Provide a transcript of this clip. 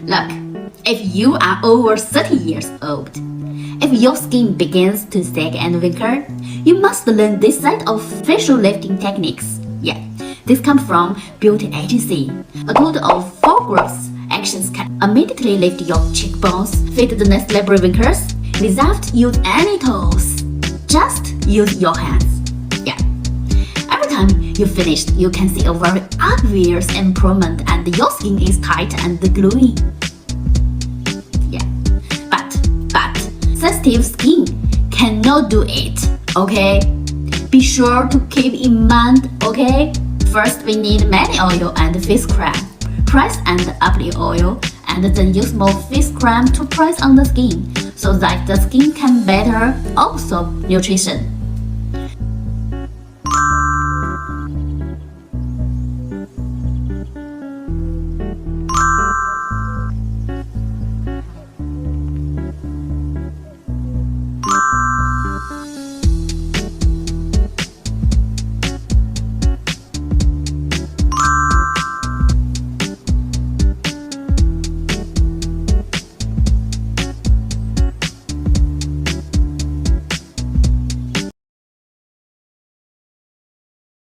Look, if you are over 30 years old, if your skin begins to sag and wrinkle, you must learn this set of facial lifting techniques. Yeah, this comes from beauty agency. A total of 4 groups actions can immediately lift your cheekbones, fit the next level wrinkles, without use any tools. Just use your hands. Yeah. Every time you finish, you can see a very obvious improvement and your skin is tight and glowing. Yeah. But sensitive skin cannot do it, okay? Be sure to keep in mind, okay? First, we need many oil and face cream. Press and apply oil, and then use more face cream to press on the skin, so that the skin can better absorb nutrition.